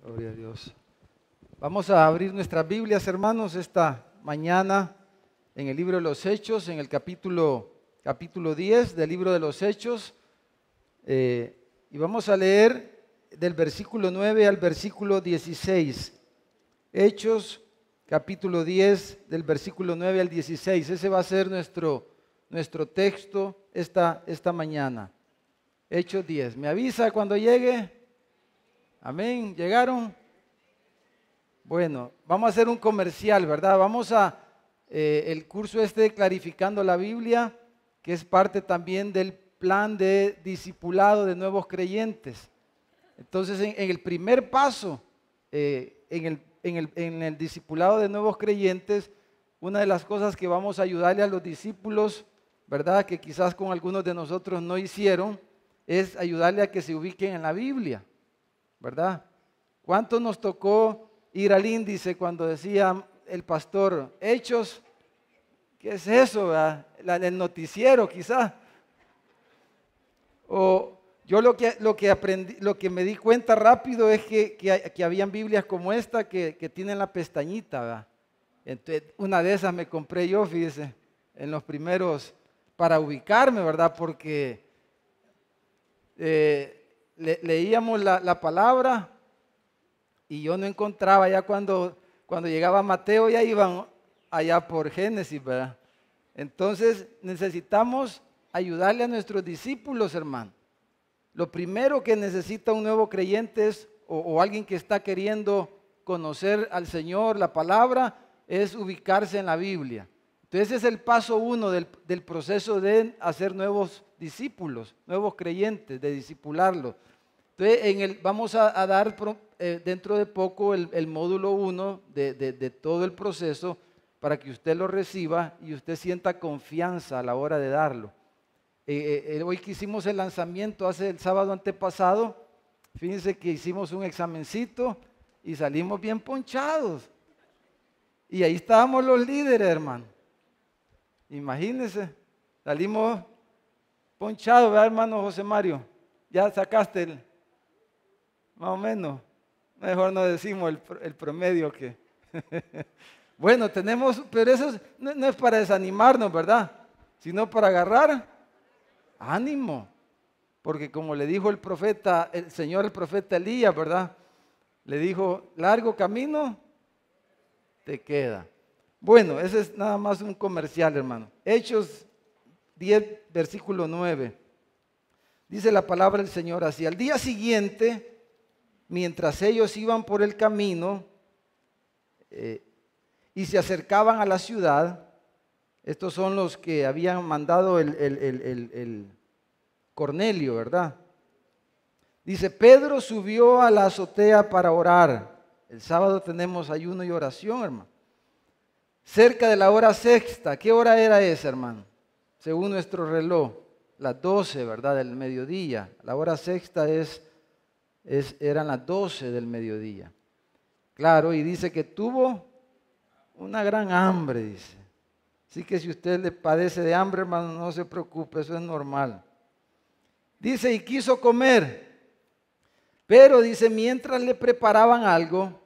Gloria a Dios. Vamos a abrir nuestras Biblias, hermanos, esta mañana en el libro de los Hechos, en el capítulo 10 del libro de los Hechos. Y vamos a leer del versículo 9 al versículo 16. Hechos, capítulo 10, del versículo 9 al 16. Ese va a ser nuestro texto esta mañana. Hechos 10. ¿Me avisa cuando llegue? Amén. ¿Llegaron? Bueno, vamos a hacer un comercial, ¿verdad? Vamos a el curso de Clarificando la Biblia, que es parte también del plan de discipulado de nuevos creyentes. Entonces, en el primer paso, en el discipulado de nuevos creyentes, una de las cosas que vamos a ayudarle a los discípulos, ¿verdad? Que quizás con algunos de nosotros no hicieron, es ayudarle a que se ubiquen en la Biblia, ¿verdad? ¿Cuánto nos tocó ir al índice cuando decía el pastor, Hechos? ¿Qué es eso, verdad? El noticiero quizás. O yo lo que aprendí, lo que me di cuenta rápido es que habían Biblias como esta que tienen la pestañita, ¿verdad? Entonces, una de esas me compré yo, fíjese, en los primeros, para ubicarme, ¿verdad? Porque leíamos la palabra y yo no encontraba, ya cuando llegaba Mateo ya iban allá por Génesis, ¿verdad? Entonces necesitamos ayudarle a nuestros discípulos, hermano. Lo primero que necesita un nuevo creyente es, o alguien que está queriendo conocer al Señor, la palabra, es ubicarse en la Biblia. Entonces ese es el paso 1 del proceso de hacer nuevos discípulos, nuevos creyentes, de discipularlos. Entonces vamos a dar dentro de poco el módulo 1 de todo el proceso para que usted lo reciba y usted sienta confianza a la hora de darlo. Hoy que hicimos el lanzamiento el sábado antepasado, fíjense que hicimos un examencito y salimos bien ponchados. Y ahí estábamos los líderes, hermano. Imagínense, salimos ponchados, ¿verdad, hermano José Mario? Ya sacaste más o menos. Mejor no decimos el promedio que... Bueno, pero eso no es para desanimarnos, ¿verdad? Sino para agarrar ánimo. Porque como le dijo el profeta Elías, ¿verdad? Le dijo, largo camino te queda. Bueno, ese es nada más un comercial, hermano. Hechos 10, versículo 9. Dice la palabra del Señor así. Al día siguiente, mientras ellos iban por el camino y se acercaban a la ciudad, estos son los que habían mandado el Cornelio, ¿verdad? Dice, Pedro subió a la azotea para orar. El sábado tenemos ayuno y oración, hermano. Cerca de la hora sexta. ¿Qué hora era esa, hermano? Según nuestro reloj, las 12, ¿verdad? Del mediodía. La hora sexta eran las 12 del mediodía. Claro, y dice que tuvo una gran hambre, dice. Así que si usted le padece de hambre, hermano, no se preocupe, eso es normal. Dice, y quiso comer. Pero dice, mientras le preparaban algo,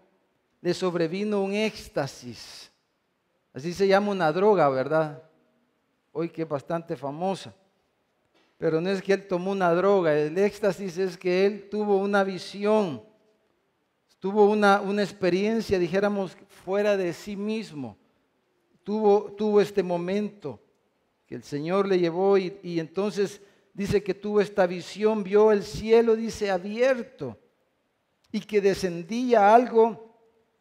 le sobrevino un éxtasis. Así se llama una droga, ¿verdad? Hoy que es bastante famosa. Pero no es que él tomó una droga, el éxtasis es que él tuvo una visión, tuvo una experiencia, dijéramos, fuera de sí mismo. Tuvo este momento que el Señor le llevó y entonces dice que tuvo esta visión, vio el cielo, dice, abierto y que descendía algo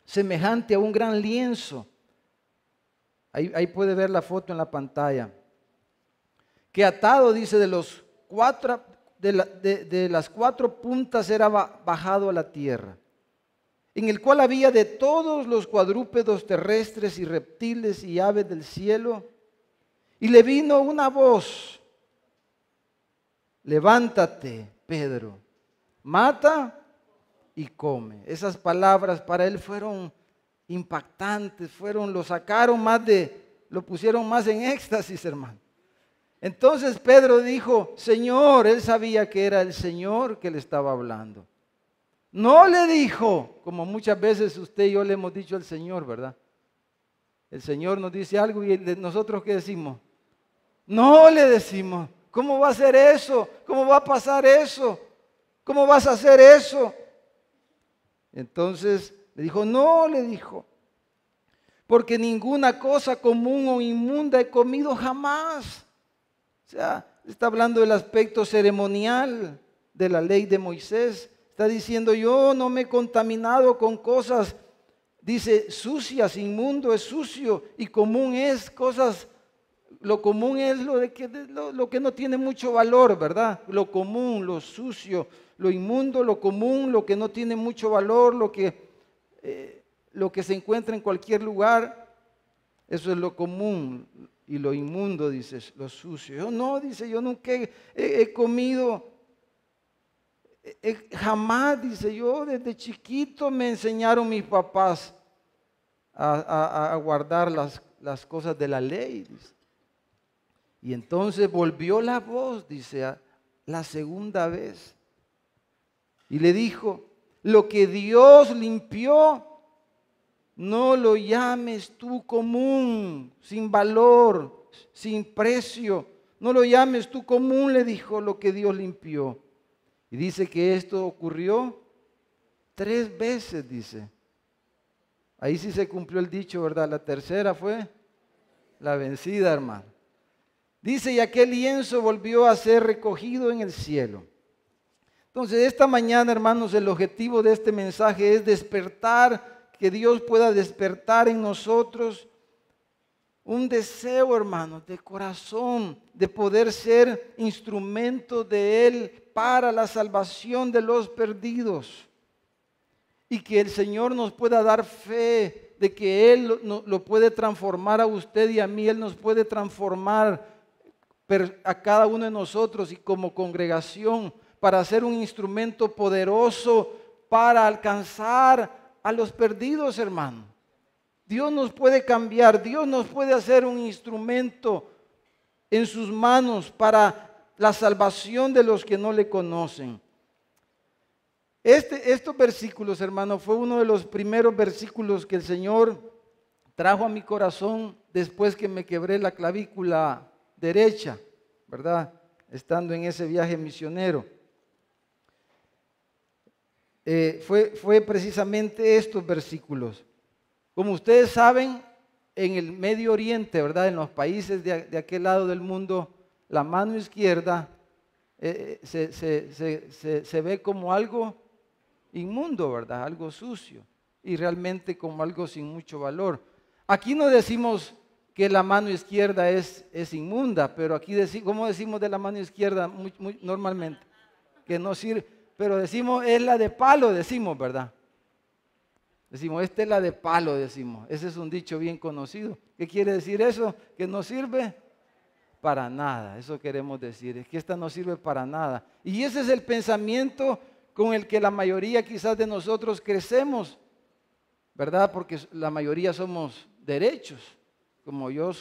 semejante a un gran lienzo. Ahí puede ver la foto en la pantalla. Que atado, dice, de las cuatro puntas era bajado a la tierra, en el cual había de todos los cuadrúpedos terrestres y reptiles y aves del cielo. Y le vino una voz, levántate, Pedro, mata y come. Esas palabras para él fueron impactantes, lo pusieron más en éxtasis, hermano. Entonces Pedro dijo, Señor, él sabía que era el Señor que le estaba hablando. No le dijo, como muchas veces usted y yo le hemos dicho al Señor, ¿verdad? El Señor nos dice algo y nosotros ¿qué decimos? No le decimos. ¿Cómo va a ser eso? ¿Cómo va a pasar eso? ¿Cómo vas a hacer eso? Entonces le dijo, no, le dijo, porque ninguna cosa común o inmunda he comido jamás. O sea, está hablando del aspecto ceremonial de la ley de Moisés. Está diciendo, yo no me he contaminado con cosas, dice, sucias, inmundo es sucio y común es cosas, lo común es lo que no tiene mucho valor, ¿verdad? Lo común, lo sucio, lo inmundo, lo común, lo que no tiene mucho valor, lo que se encuentra en cualquier lugar, eso es lo común. Y lo inmundo, dice, lo sucio. Yo no, dice, yo nunca he comido, jamás, dice, yo desde chiquito me enseñaron mis papás a guardar las cosas de la ley, dice. Y entonces volvió la voz, dice, la segunda vez. Y le dijo, lo que Dios limpió, no lo llames tú común, sin valor, sin precio. No lo llames tú común, le dijo, lo que Dios limpió. Y dice que esto ocurrió 3 veces, dice. Ahí sí se cumplió el dicho, ¿verdad? La tercera fue la vencida, hermano. Dice, y aquel lienzo volvió a ser recogido en el cielo. Entonces, esta mañana, hermanos, el objetivo de este mensaje es despertar, que Dios pueda despertar en nosotros un deseo, hermanos, de corazón, de poder ser instrumento de Él para la salvación de los perdidos. Y que el Señor nos pueda dar fe de que Él lo puede transformar a usted y a mí. Él nos puede transformar a cada uno de nosotros y como congregación para ser un instrumento poderoso para alcanzar a los perdidos, hermano. Dios nos puede cambiar, Dios nos puede hacer un instrumento en sus manos para la salvación de los que no le conocen. Estos versículos, hermano, fue uno de los primeros versículos que el Señor trajo a mi corazón después que me quebré la clavícula derecha, ¿verdad? Estando en ese viaje misionero. Fue precisamente estos versículos. Como ustedes saben, en el Medio Oriente, ¿verdad? En los países de aquel lado del mundo, la mano izquierda se ve como algo inmundo, ¿verdad? Algo sucio y realmente como algo sin mucho valor. Aquí no decimos que la mano izquierda es inmunda, pero aquí ¿cómo decimos de la mano izquierda normalmente? Que no sirve, pero decimos es la de palo, decimos, ¿verdad? Decimos, esta es la de palo, decimos. Ese es un dicho bien conocido. ¿Qué quiere decir eso? Que no sirve para nada. Eso queremos decir, es que esta no sirve para nada. Y ese es el pensamiento con el que la mayoría quizás de nosotros crecemos, ¿verdad? Porque la mayoría somos derechos. Como yo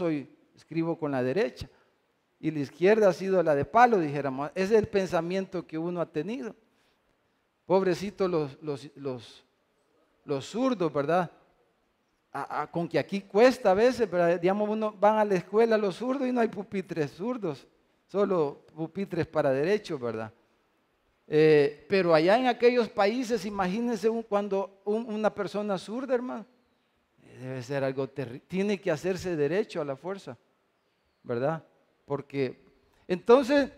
escribo con la derecha. Y la izquierda ha sido la de palo, dijéramos. Ese es el pensamiento que uno ha tenido. Pobrecitos los zurdos, ¿verdad? Con que aquí cuesta a veces, ¿verdad? Digamos, van a la escuela los zurdos y no hay pupitres zurdos, solo pupitres para derechos, ¿verdad? Pero allá en aquellos países, imagínense cuando una persona zurda, hermano, debe ser algo terrible, tiene que hacerse derecho a la fuerza, ¿verdad? Porque, entonces,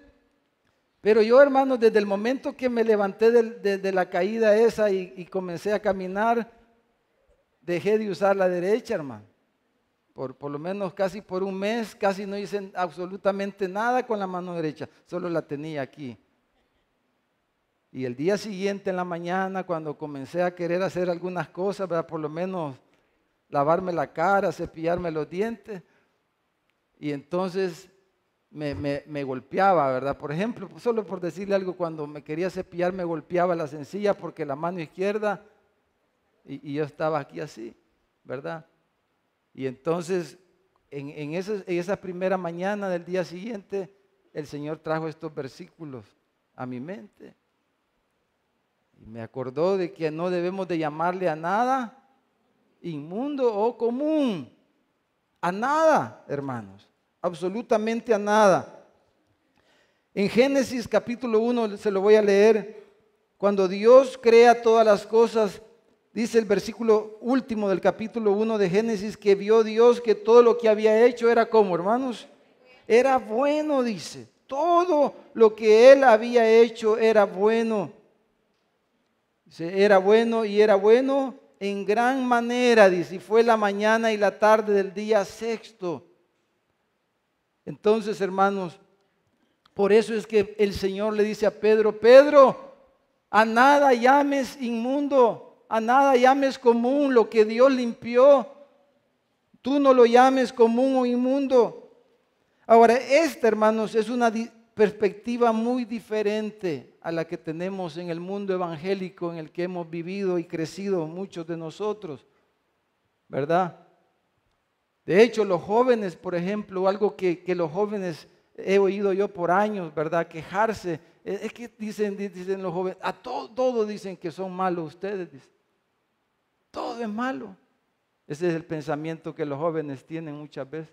pero yo, hermano, desde el momento que me levanté de la caída esa y comencé a caminar, dejé de usar la derecha, hermano. Por lo menos casi por un mes, casi no hice absolutamente nada con la mano derecha, solo la tenía aquí. Y el día siguiente en la mañana, cuando comencé a querer hacer algunas cosas, ¿verdad? Por lo menos lavarme la cara, cepillarme los dientes, y entonces me golpeaba, ¿verdad? Por ejemplo, solo por decirle algo, cuando me quería cepillar me golpeaba las encías porque la mano izquierda, y yo estaba aquí así, ¿verdad? Y entonces, en esa primera mañana del día siguiente, el Señor trajo estos versículos a mi mente. Y me acordó de que no debemos de llamarle a nada inmundo o común. A nada, hermanos, absolutamente a nada. En Génesis capítulo 1, se lo voy a leer, cuando Dios crea todas las cosas, dice el versículo último del capítulo 1 de Génesis, que vio Dios que todo lo que había hecho era como, hermanos, era bueno, dice. Todo lo que Él había hecho era bueno. Dice, era bueno y era bueno en gran manera, dice, y fue la mañana y la tarde del día sexto. Entonces, hermanos, por eso es que el Señor le dice a Pedro, Pedro, a nada llames inmundo, a nada llames común lo que Dios limpió. Tú no lo llames común o inmundo. Ahora, esta, hermanos, es una perspectiva muy diferente a la que tenemos en el mundo evangélico en el que hemos vivido y crecido muchos de nosotros, ¿verdad? De hecho, los jóvenes, por ejemplo, algo que los jóvenes he oído yo por años, ¿verdad? Quejarse, es que dicen los jóvenes, a todo dicen que son malos ustedes, dicen. Todo es malo. Ese es el pensamiento que los jóvenes tienen muchas veces.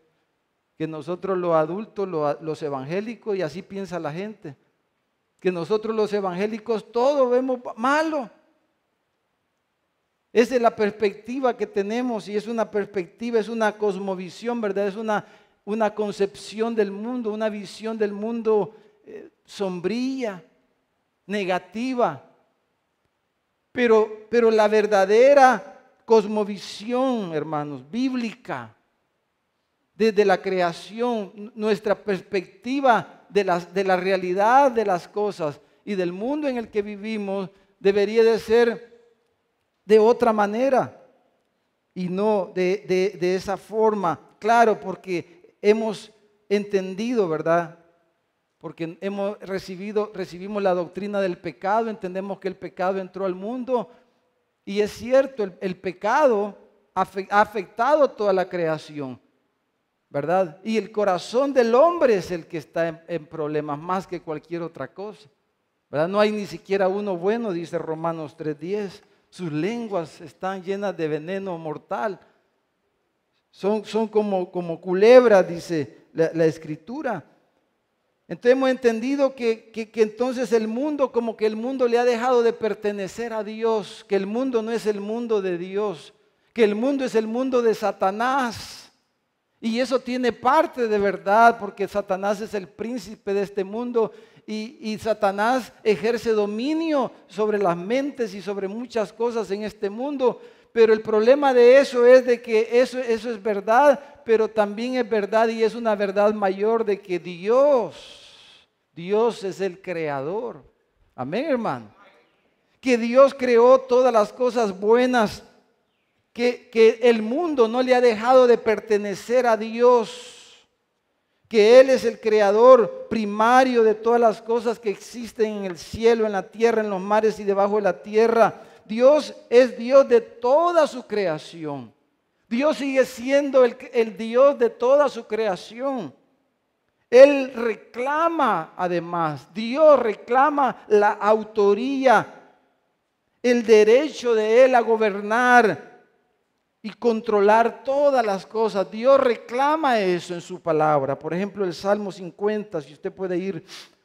Que nosotros los adultos, los evangélicos, y así piensa la gente, que nosotros los evangélicos todo vemos malo. Esa es la perspectiva que tenemos y es una perspectiva, es una cosmovisión, ¿verdad? Es una concepción del mundo, una visión del mundo sombría, negativa. Pero la verdadera cosmovisión, hermanos, bíblica, desde la creación, nuestra perspectiva de la realidad de las cosas y del mundo en el que vivimos debería de ser de otra manera y no de esa forma. Claro, porque hemos entendido, ¿verdad? Porque recibimos la doctrina del pecado, entendemos que el pecado entró al mundo y es cierto, el pecado ha afectado toda la creación, ¿verdad? Y el corazón del hombre es el que está en problemas más que cualquier otra cosa, ¿verdad? No hay ni siquiera uno bueno, dice Romanos 3:10. Sus lenguas están llenas de veneno mortal. Son como culebras, dice la Escritura. Entonces hemos entendido que entonces el mundo, como que el mundo le ha dejado de pertenecer a Dios, que el mundo no es el mundo de Dios, que el mundo es el mundo de Satanás. Y eso tiene parte de verdad, porque Satanás es el príncipe de este mundo y Satanás ejerce dominio sobre las mentes y sobre muchas cosas en este mundo. Pero el problema de eso es de que eso es verdad, pero también es verdad y es una verdad mayor de que Dios es el creador. Amén, hermano. Que Dios creó todas las cosas buenas. Que el mundo no le ha dejado de pertenecer a Dios, que Él es el creador primario de todas las cosas que existen en el cielo, en la tierra, en los mares y debajo de la tierra. Dios es Dios de toda su creación. Dios sigue siendo el Dios de toda su creación. Él reclama, además, Dios reclama la autoría, el derecho de Él a gobernar y controlar todas las cosas. Dios reclama eso en su palabra. Por ejemplo, el Salmo 50, si usted puede ir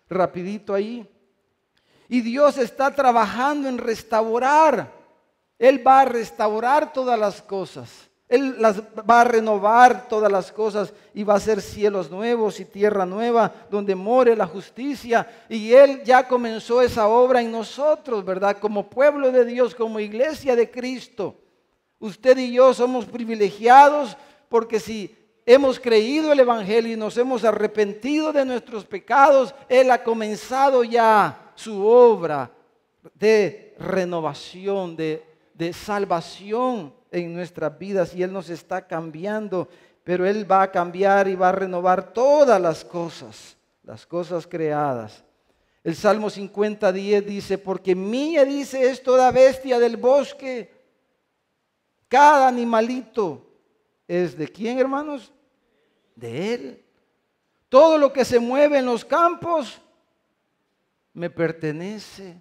rapidito ahí. Y Dios está trabajando en restaurar. Él va a restaurar todas las cosas. Él las va a renovar todas las cosas y va a hacer cielos nuevos y tierra nueva donde more la justicia. Y Él ya comenzó esa obra en nosotros, ¿verdad? Como pueblo de Dios, como iglesia de Cristo. Usted y yo somos privilegiados porque si hemos creído el Evangelio y nos hemos arrepentido de nuestros pecados, Él ha comenzado ya su obra de renovación, de salvación en nuestras vidas y Él nos está cambiando, pero Él va a cambiar y va a renovar todas las cosas creadas. El Salmo 50:10 dice, porque mía, dice, es toda bestia del bosque. Cada animalito es ¿de quién, hermanos? De Él. Todo lo que se mueve en los campos me pertenece.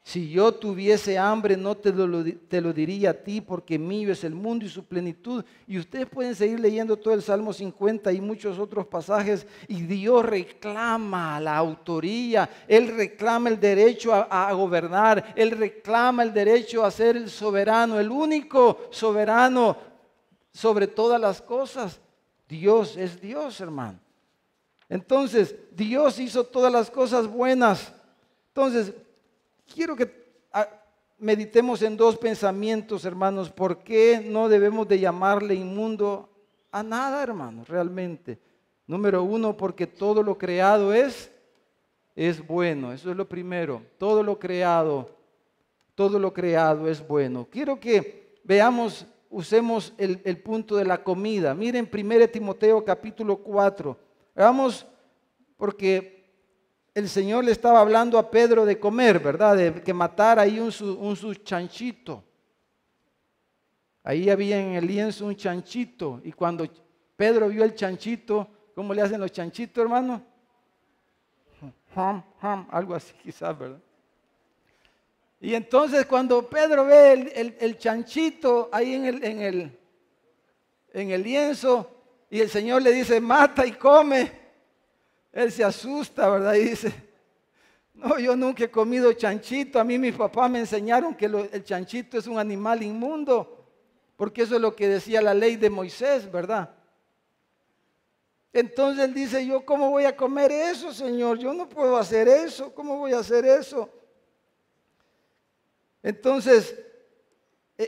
Si yo tuviese hambre, no te lo diría a ti, porque mío es el mundo y su plenitud. Y ustedes pueden seguir leyendo todo el Salmo 50 y muchos otros pasajes. Y Dios reclama la autoría, Él reclama el derecho a gobernar, Él reclama el derecho a ser el soberano, el único soberano sobre todas las cosas. Dios es Dios, hermano. Entonces, Dios hizo todas las cosas buenas. Entonces, quiero que meditemos en dos pensamientos, hermanos. ¿Por qué no debemos de llamarle inmundo a nada, hermanos? Realmente. Número uno, porque todo lo creado es bueno. Eso es lo primero. Todo lo creado es bueno. Quiero que veamos, usemos el punto de la comida. Miren 1 Timoteo capítulo 4. Vamos, porque el Señor le estaba hablando a Pedro de comer, ¿verdad? De que matara ahí un su chanchito. Ahí había en el lienzo un chanchito. Y cuando Pedro vio el chanchito, ¿cómo le hacen los chanchitos, hermano? Algo así quizás, ¿verdad? Y entonces cuando Pedro ve el chanchito ahí en el lienzo, y el Señor le dice, mata y come, él se asusta, ¿verdad? Y dice, no, yo nunca he comido chanchito. A mí mis papás me enseñaron que el chanchito es un animal inmundo, porque eso es lo que decía la ley de Moisés, ¿verdad? Entonces él dice, yo ¿cómo voy a comer eso, Señor? Yo no puedo hacer eso. ¿Cómo voy a hacer eso? Entonces,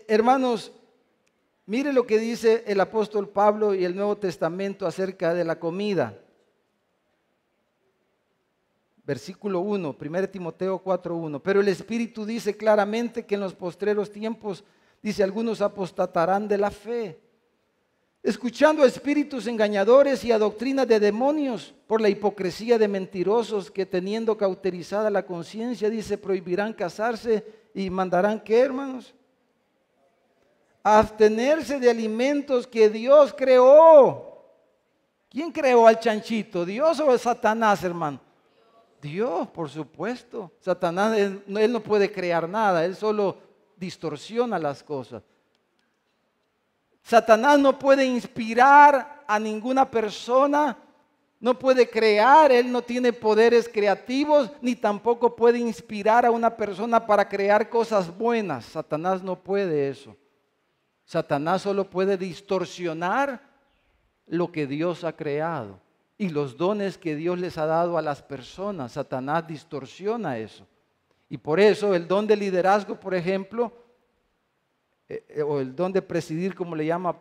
hermanos, mire lo que dice el apóstol Pablo y el Nuevo Testamento acerca de la comida. Versículo 1, 1 Timoteo 4:1. Pero el Espíritu dice claramente que en los postreros tiempos, dice, algunos apostatarán de la fe, escuchando a espíritus engañadores y a doctrinas de demonios, por la hipocresía de mentirosos que teniendo cauterizada la conciencia, dice, prohibirán casarse y mandarán, ¿qué, hermanos? Abstenerse de alimentos que Dios creó. ¿Quién creó al chanchito? ¿Dios o Satanás, hermano? Dios, por supuesto. Satanás, él no puede crear nada, él solo distorsiona las cosas. Satanás no puede inspirar a ninguna persona, no puede crear, él no tiene poderes creativos, ni tampoco puede inspirar a una persona para crear cosas buenas. Satanás no puede eso. Satanás solo puede distorsionar lo que Dios ha creado y los dones que Dios les ha dado a las personas. Satanás distorsiona eso. Y por eso el don de liderazgo, por ejemplo, o el don de presidir, como le llama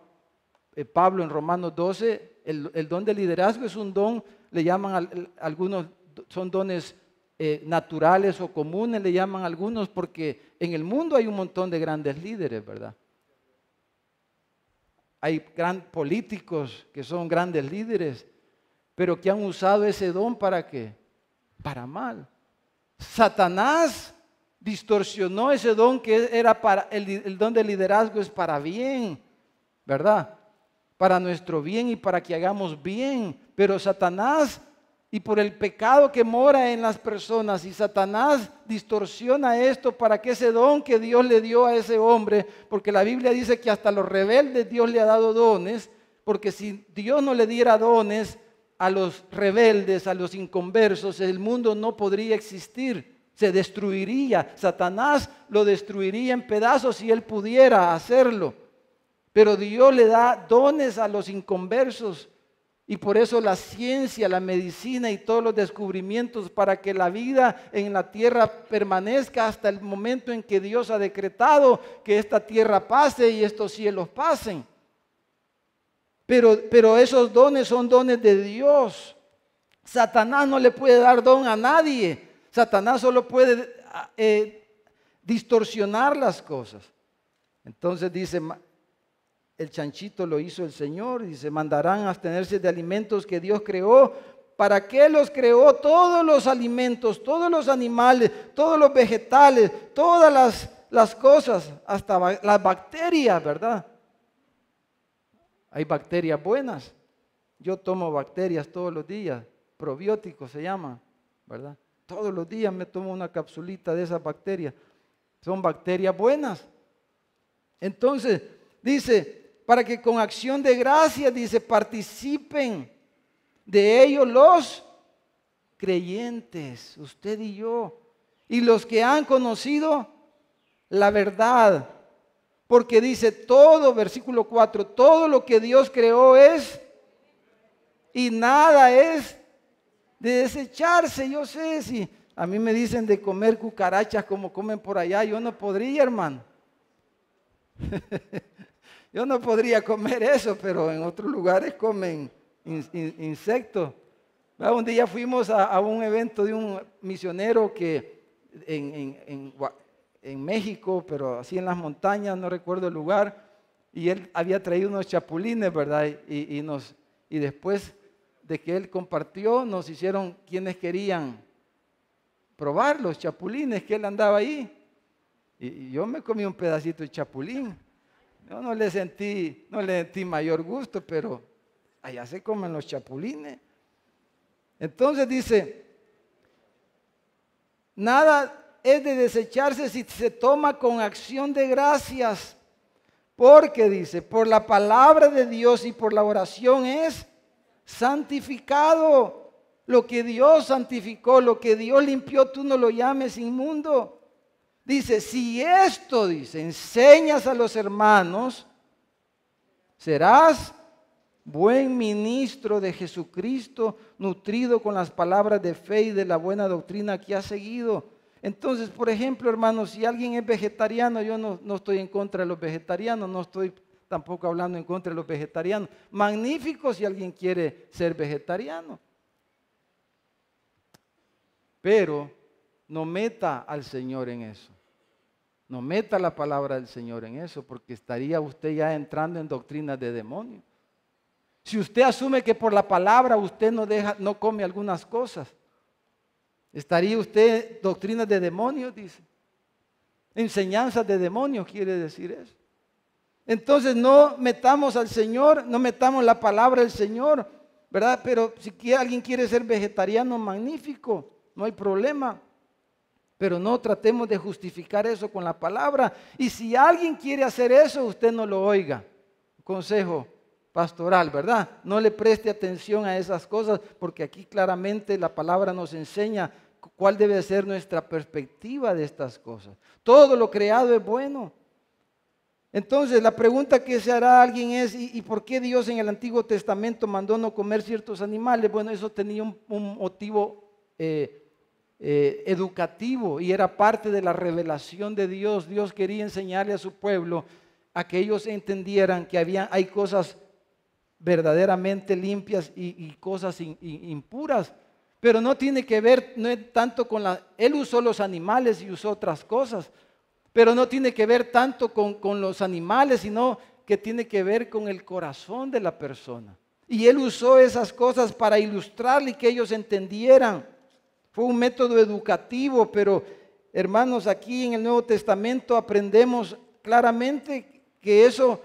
Pablo en Romanos 12, el don de liderazgo es un don, le llaman algunos, son dones naturales o comunes, le llaman algunos, porque en el mundo hay un montón de grandes líderes, ¿verdad? Hay políticos que son grandes líderes, pero que han usado ese don ¿para qué? Para mal. Satanás distorsionó ese don que era para el don de liderazgo, es para bien, ¿verdad? Para nuestro bien y para que hagamos bien. Pero Satanás, y por el pecado que mora en las personas, y Satanás distorsiona esto para que ese don que Dios le dio a ese hombre, porque la Biblia dice que hasta los rebeldes Dios le ha dado dones, porque si Dios no le diera dones a los rebeldes, a los inconversos, el mundo no podría existir. Se destruiría. Satanás lo destruiría en pedazos si él pudiera hacerlo. Pero Dios le da dones a los inconversos. Y por eso la ciencia, la medicina y todos los descubrimientos para que la vida en la tierra permanezca hasta el momento en que Dios ha decretado que esta tierra pase y estos cielos pasen. Pero esos dones son dones de Dios. Satanás no le puede dar don a nadie. Satanás solo puede distorsionar las cosas. Entonces dice, el chanchito lo hizo el Señor, dice, mandarán a abstenerse de alimentos que Dios creó. ¿Para qué los creó? Todos los alimentos, todos los animales, todos los vegetales, todas las cosas, hasta las bacterias, ¿verdad? Hay bacterias buenas. Yo tomo bacterias todos los días, probióticos se llaman, ¿verdad? todos los días me tomo una capsulita de esas bacterias. Son bacterias buenas. Entonces, dice, para que con acción de gracias, dice, participen de ellos los creyentes, usted y yo, y los que han conocido la verdad. Porque dice todo, versículo 4, todo lo que Dios creó es, y nada es de desecharse. Yo sé, si a mí me dicen de comer cucarachas como comen por allá, yo no podría, hermano. Yo no podría comer eso, pero en otros lugares comen insectos. Un día fuimos a un evento de un misionero que en México, pero así en las montañas, no recuerdo el lugar, y él había traído unos chapulines, ¿verdad? Y después de que él compartió, nos hicieron quienes querían probar los chapulines, que él andaba ahí. Y yo me comí un pedacito de chapulín. Yo no le sentí mayor gusto, pero allá se comen los chapulines. Entonces dice, nada es de desecharse si se toma con acción de gracias, porque dice, por la palabra de Dios y por la oración es santificado. Lo que Dios santificó, lo que Dios limpió, tú no lo llames inmundo. Dice, si esto, dice, enseñas a los hermanos, serás buen ministro de Jesucristo, nutrido con las palabras de fe y de la buena doctrina que has seguido. Entonces, por ejemplo, hermanos, si alguien es vegetariano, yo no estoy en contra de los vegetarianos, no estoy tampoco hablando en contra de los vegetarianos. Magnífico si alguien quiere ser vegetariano. Pero no meta al Señor en eso. No meta la palabra del Señor en eso, porque estaría usted ya entrando en doctrinas de demonio. Si usted asume que por la palabra usted no come algunas cosas, estaría usted doctrinas de demonios, dice. Enseñanzas de demonios quiere decir eso. Entonces no metamos al Señor, no metamos la palabra del Señor, ¿verdad? Pero si alguien quiere ser vegetariano, magnífico, no hay problema. Pero no tratemos de justificar eso con la palabra. Y si alguien quiere hacer eso, usted no lo oiga. Consejo pastoral, ¿verdad? No le preste atención a esas cosas, porque aquí claramente la palabra nos enseña cuál debe ser nuestra perspectiva de estas cosas. Todo lo creado es bueno. Entonces la pregunta que se hará a alguien es, ¿y por qué Dios en el Antiguo Testamento mandó no comer ciertos animales? Bueno, eso tenía un motivo educativo y era parte de la revelación de Dios. Dios quería enseñarle a su pueblo a que ellos entendieran que hay cosas verdaderamente limpias y cosas impuras, pero no tiene que ver, no es tanto él usó los animales y usó otras cosas, pero no tiene que ver tanto con los animales, sino que tiene que ver con el corazón de la persona. Y él usó esas cosas para ilustrarle y que ellos entendieran. Fue un método educativo, pero hermanos, aquí en el Nuevo Testamento aprendemos claramente que eso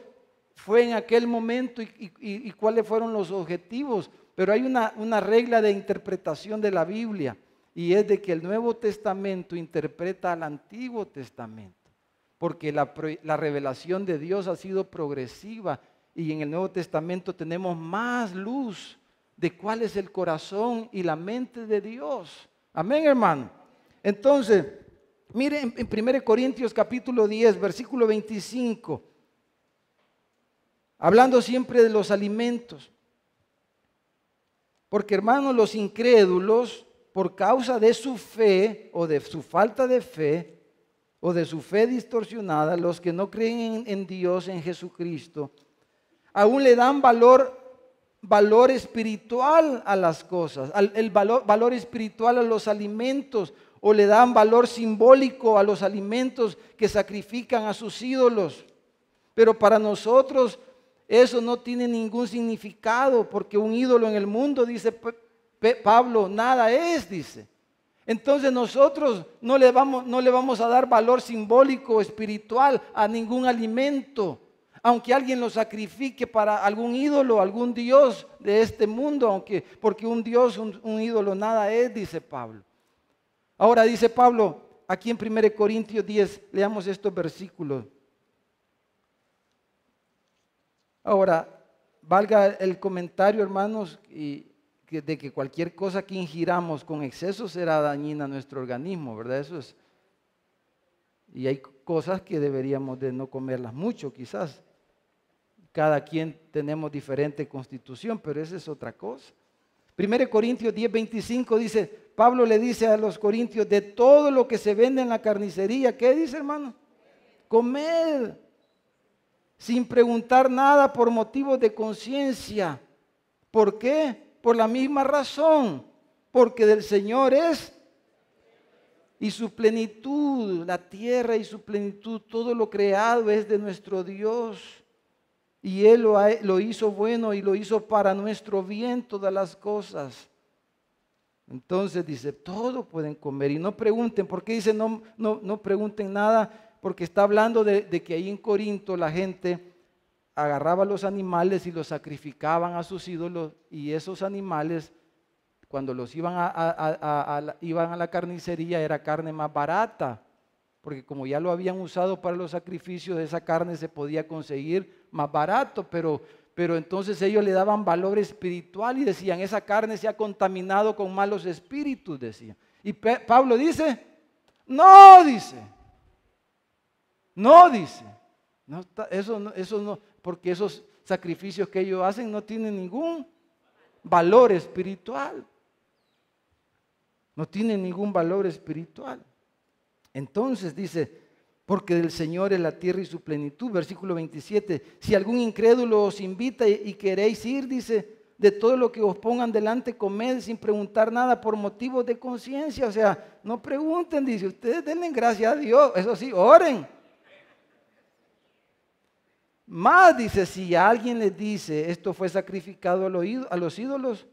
fue en aquel momento y cuáles fueron los objetivos. Pero hay una regla de interpretación de la Biblia, y es de que el Nuevo Testamento interpreta al Antiguo Testamento, porque la revelación de Dios ha sido progresiva, y en el Nuevo Testamento tenemos más luz de cuál es el corazón y la mente de Dios. Amén, hermano. Entonces, miren en 1 Corintios capítulo 10, versículo 25, hablando siempre de los alimentos. Porque, hermanos, los incrédulos, por causa de su fe o de su falta de fe o de su fe distorsionada, los que no creen en Dios, en Jesucristo, aún le dan valor espiritual a las cosas, el valor espiritual a los alimentos, o le dan valor simbólico a los alimentos que sacrifican a sus ídolos. Pero para nosotros eso no tiene ningún significado, porque un ídolo en el mundo, dice Pablo, nada es, dice. Entonces nosotros no le vamos a dar valor simbólico o espiritual a ningún alimento, aunque alguien lo sacrifique para algún ídolo, algún dios de este mundo, porque un dios, un ídolo nada es, dice Pablo. Ahora dice Pablo, aquí en 1 Corintios 10, leamos estos versículos. Ahora, valga el comentario, hermanos, de que cualquier cosa que ingiramos con exceso será dañina a nuestro organismo, ¿verdad? Eso es. Y hay cosas que deberíamos de no comerlas mucho, quizás. Cada quien tenemos diferente constitución, pero esa es otra cosa. 1 Corintios 10, 25 dice, Pablo le dice a los corintios, de todo lo que se vende en la carnicería, ¿qué dice, hermano? Comed, sin preguntar nada por motivos de conciencia. ¿Por qué? Por la misma razón, porque del Señor es y su plenitud, la tierra y su plenitud, todo lo creado es de nuestro Dios. Y Él lo hizo bueno y lo hizo para nuestro bien todas las cosas. Entonces dice, todo pueden comer y no pregunten. ¿Por qué dice no pregunten nada? Porque está hablando de que ahí en Corinto la gente agarraba los animales y los sacrificaban a sus ídolos, y esos animales, cuando los iban a la carnicería, era carne más barata, porque como ya lo habían usado para los sacrificios, esa carne se podía conseguir más barato, pero entonces ellos le daban valor espiritual y decían, esa carne se ha contaminado con malos espíritus, decían. Y Pablo dice, no, dice, no, eso no, porque esos sacrificios que ellos hacen no tienen ningún valor espiritual. No tienen ningún valor espiritual. Entonces dice, porque del Señor es la tierra y su plenitud. Versículo 27, si algún incrédulo os invita y queréis ir, dice, de todo lo que os pongan delante comed sin preguntar nada por motivos de conciencia. O sea, no pregunten, dice, ustedes denle gracias a Dios, eso sí, oren. Más dice, si alguien les dice, esto fue sacrificado a los ídolos,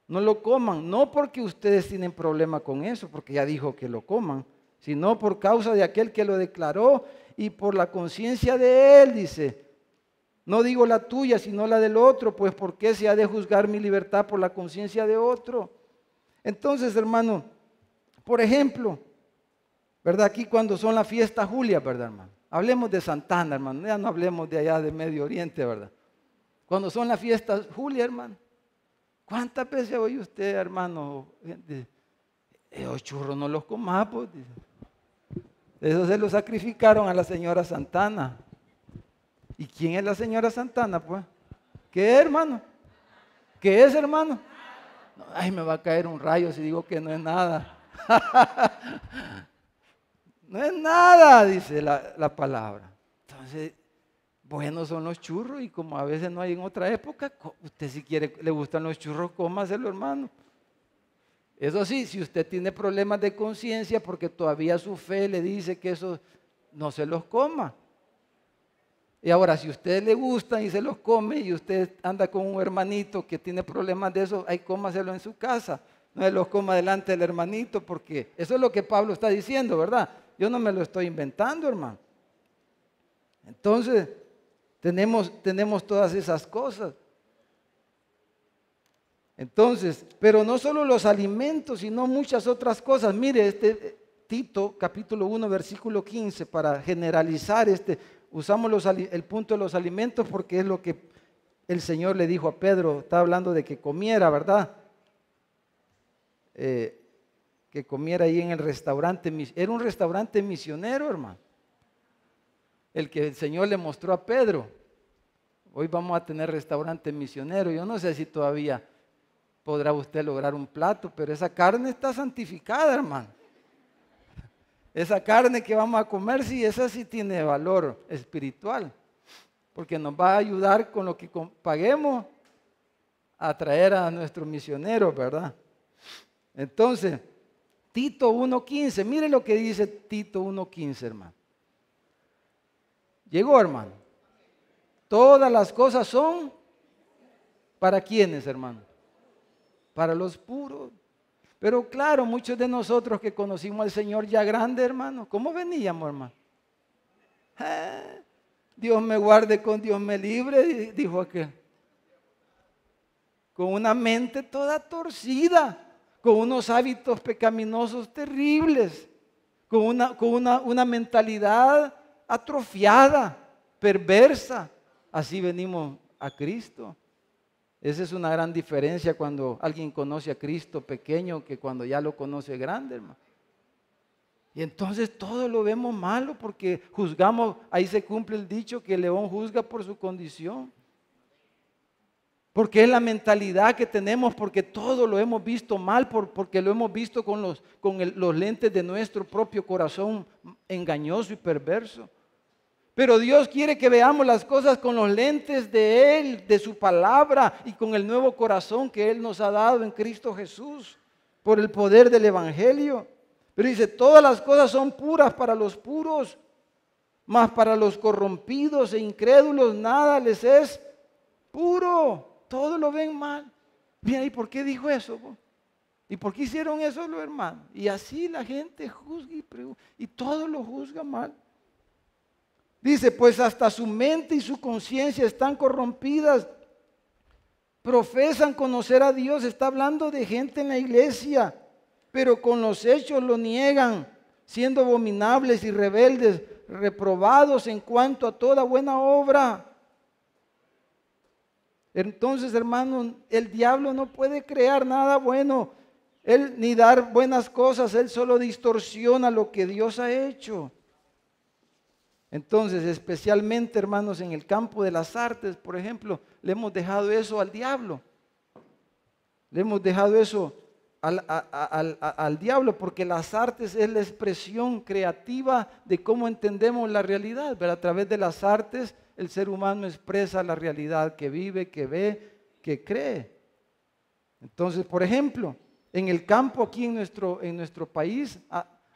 no lo coman, no porque ustedes tienen problema con eso, porque ya dijo que lo coman, sino por causa de aquel que lo declaró y por la conciencia de él, dice. No digo la tuya, sino la del otro, pues ¿por qué se ha de juzgar mi libertad por la conciencia de otro? Entonces, hermano, por ejemplo, ¿verdad? Aquí cuando son las fiestas Julia, ¿verdad, hermano? Hablemos de Santana, hermano, ya no hablemos de allá de Medio Oriente, ¿verdad? Cuando son las fiestas Julia, hermano, ¿cuántas veces oye usted, hermano? Los churros no los comas, pues. Eso se lo sacrificaron a la señora Santana. ¿Y quién es la señora Santana, pues? ¿Qué es, hermano? ¿Qué es, hermano? No, ay, me va a caer un rayo si digo que no es nada. No es nada, dice la palabra. Entonces, buenos son los churros y como a veces no hay en otra época, usted si quiere, le gustan los churros, cómaselo, hermano. Eso sí, si usted tiene problemas de conciencia porque todavía su fe le dice que eso no se los coma. Y ahora, si a usted le gusta y se los come y usted anda con un hermanito que tiene problemas de eso, ahí cómaselo en su casa. No se los coma delante del hermanito, porque eso es lo que Pablo está diciendo, ¿verdad? Yo no me lo estoy inventando, hermano. Entonces, tenemos todas esas cosas. Entonces, pero no solo los alimentos, sino muchas otras cosas. Mire, Tito, capítulo 1, versículo 15, para generalizar usamos el punto de los alimentos porque es lo que el Señor le dijo a Pedro, está hablando de que comiera, ¿verdad? Que comiera ahí en el restaurante, era un restaurante misionero, hermano, el que el Señor le mostró a Pedro. Hoy vamos a tener restaurante misionero, yo no sé si todavía podrá usted lograr un plato, pero esa carne está santificada, hermano. Esa carne que vamos a comer, sí, esa sí tiene valor espiritual, porque nos va a ayudar con lo que paguemos a traer a nuestros misioneros, ¿verdad? Entonces, Tito 1:15, mire lo que dice Tito 1:15, hermano. Llegó, hermano. Todas las cosas son, ¿para quiénes, hermano? Para los puros. Pero claro, muchos de nosotros que conocimos al Señor ya grande, hermano, ¿cómo veníamos, hermano? Dios me guarde, con Dios me libre, dijo aquel. Con una mente toda torcida, con unos hábitos pecaminosos terribles, con una mentalidad atrofiada, perversa. Así venimos a Cristo. Esa es una gran diferencia cuando alguien conoce a Cristo pequeño que cuando ya lo conoce grande, hermano. Y entonces todo lo vemos malo porque juzgamos, ahí se cumple el dicho que el león juzga por su condición. Porque es la mentalidad que tenemos, porque todo lo hemos visto mal, porque lo hemos visto con los lentes de nuestro propio corazón engañoso y perverso. Pero Dios quiere que veamos las cosas con los lentes de Él, de su palabra y con el nuevo corazón que Él nos ha dado en Cristo Jesús, por el poder del Evangelio. Pero dice, todas las cosas son puras para los puros, mas para los corrompidos e incrédulos nada les es puro. Todo lo ven mal. Mira, ¿y por qué dijo eso? ¿Y por qué hicieron eso los hermanos? Y así la gente juzga y todo lo juzga mal. Dice, pues hasta su mente y su conciencia están corrompidas. Profesan conocer a Dios. Está hablando de gente en la iglesia, pero con los hechos lo niegan, siendo abominables y rebeldes, reprobados en cuanto a toda buena obra. Entonces, hermano, el diablo no puede crear nada bueno, él ni dar buenas cosas, él solo distorsiona lo que Dios ha hecho. Entonces, especialmente, hermanos, en el campo de las artes, por ejemplo, le hemos dejado eso al diablo. Le hemos dejado eso al diablo, porque las artes es la expresión creativa de cómo entendemos la realidad, ¿verdad? A través de las artes el ser humano expresa la realidad que vive, que ve, que cree. Entonces, por ejemplo, en el campo aquí en nuestro país,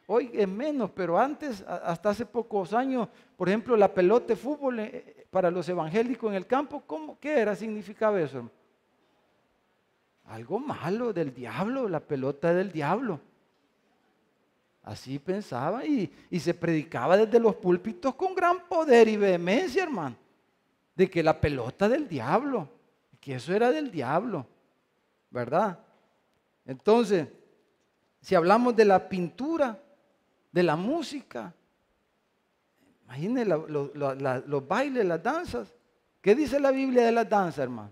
hoy es menos, pero antes, hasta hace pocos años, por ejemplo, la pelota de fútbol para los evangélicos en el campo, ¿qué era? ¿Significaba eso? Algo malo del diablo, la pelota del diablo. Así pensaba y se predicaba desde los púlpitos con gran poder y vehemencia, hermano, de que la pelota del diablo, que eso era del diablo, ¿verdad? Entonces, si hablamos de la pintura, de la música, imagínense los bailes, las danzas. ¿Qué dice la Biblia de las danzas, hermano?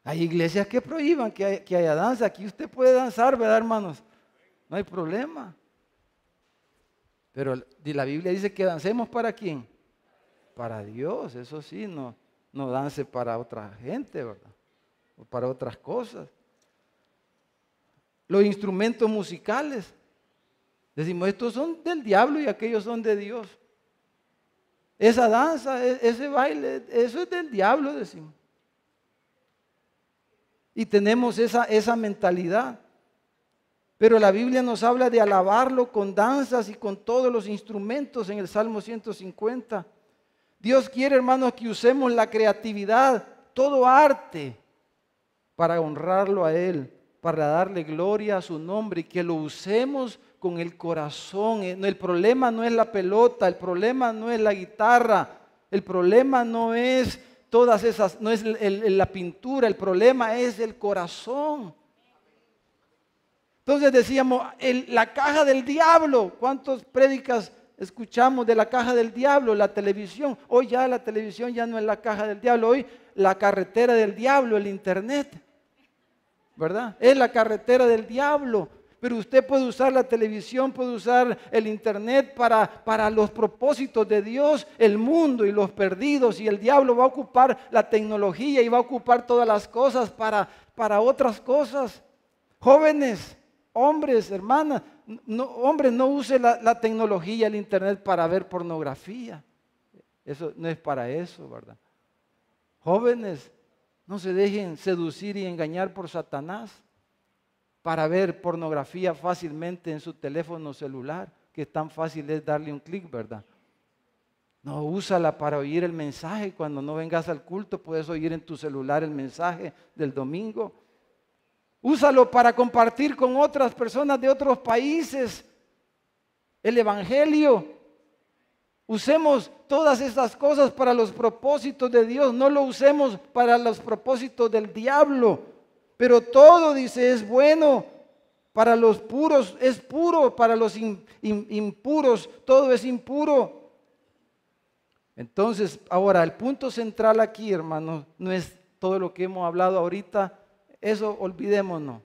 Hay iglesias que prohíban que haya danza. Aquí usted puede danzar, ¿verdad, hermanos? No hay problema. Pero la Biblia dice que dancemos ¿para quién? Para Dios, eso sí, no dance para otra gente, ¿verdad? O para otras cosas. Los instrumentos musicales. Decimos, estos son del diablo y aquellos son de Dios. Esa danza, ese baile, eso es del diablo, decimos. Y tenemos esa mentalidad. Pero la Biblia nos habla de alabarlo con danzas y con todos los instrumentos en el Salmo 150. Dios quiere, hermanos, que usemos la creatividad, todo arte, para honrarlo a Él, para darle gloria a su nombre y que lo usemos con el corazón. El problema no es la pelota, el problema no es la guitarra, el problema no es todas esas, no es la pintura, el problema es el corazón. Entonces decíamos, la caja del diablo. ¿Cuántas prédicas escuchamos de la caja del diablo? La televisión. Hoy ya la televisión ya no es la caja del diablo. Hoy la carretera del diablo, el internet. ¿Verdad? Es la carretera del diablo. Pero usted puede usar la televisión, puede usar el internet para los propósitos de Dios, el mundo y los perdidos. Y el diablo va a ocupar la tecnología y va a ocupar todas las cosas para otras cosas. Jóvenes, hombres, hermanas, hombres, no use la tecnología, el internet para ver pornografía. Eso no es para eso, ¿verdad? Jóvenes, no se dejen seducir y engañar por Satanás para ver pornografía fácilmente en su teléfono celular, que tan fácil es darle un clic, ¿verdad? No, úsala para oír el mensaje. Cuando no vengas al culto, puedes oír en tu celular el mensaje del domingo. Úsalo para compartir con otras personas de otros países el evangelio. Usemos todas estas cosas para los propósitos de Dios. No lo usemos para los propósitos del diablo. Pero todo, dice, es bueno para los puros, es puro para los impuros, todo es impuro. Entonces, ahora, el punto central aquí, hermanos, no es todo lo que hemos hablado ahorita, eso olvidémonos.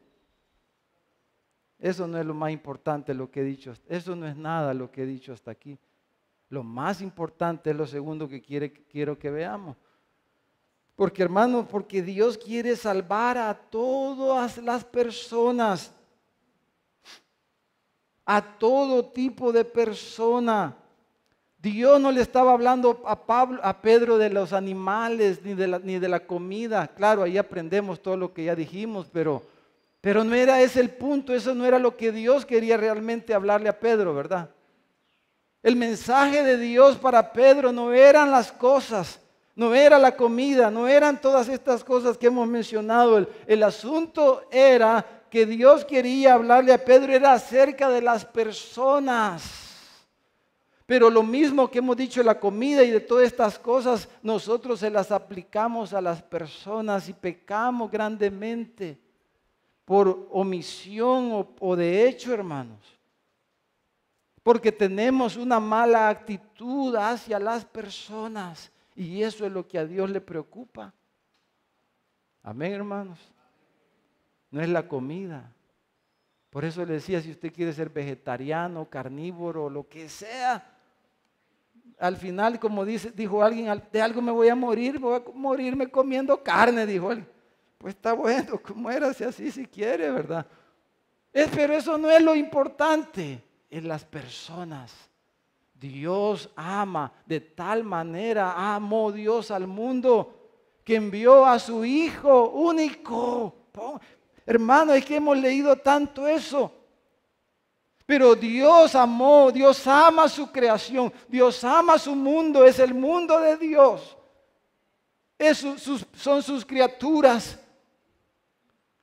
Eso no es lo más importante lo que he dicho, eso no es nada lo que he dicho hasta aquí. Lo más importante es lo segundo que quiero que veamos. Porque hermanos, porque Dios quiere salvar a todas las personas, a todo tipo de persona. Dios no le estaba hablando a Pedro de los animales ni de la comida. Claro, ahí aprendemos todo lo que ya dijimos, pero no era ese el punto, eso no era lo que Dios quería realmente hablarle a Pedro, ¿verdad? El mensaje de Dios para Pedro no eran las cosas, no era la comida, no eran todas estas cosas que hemos mencionado. El asunto era que Dios quería hablarle a Pedro, era acerca de las personas. Pero lo mismo que hemos dicho de la comida y de todas estas cosas, nosotros se las aplicamos a las personas y pecamos grandemente por omisión o de hecho, hermanos. Porque tenemos una mala actitud hacia las personas y eso es lo que a Dios le preocupa. Amén, hermanos. No es la comida. Por eso le decía, si usted quiere ser vegetariano, carnívoro, lo que sea, al final, como dijo alguien, de algo me voy a morirme comiendo carne, dijo él. Pues está bueno, muérase así si quiere, ¿verdad? Pero eso no es lo importante, es las personas. Dios ama, de tal manera amó Dios al mundo que envió a su Hijo único. Hermano, es que hemos leído tanto eso. Pero Dios amó, Dios ama su creación, Dios ama su mundo, es el mundo de Dios. Son sus criaturas.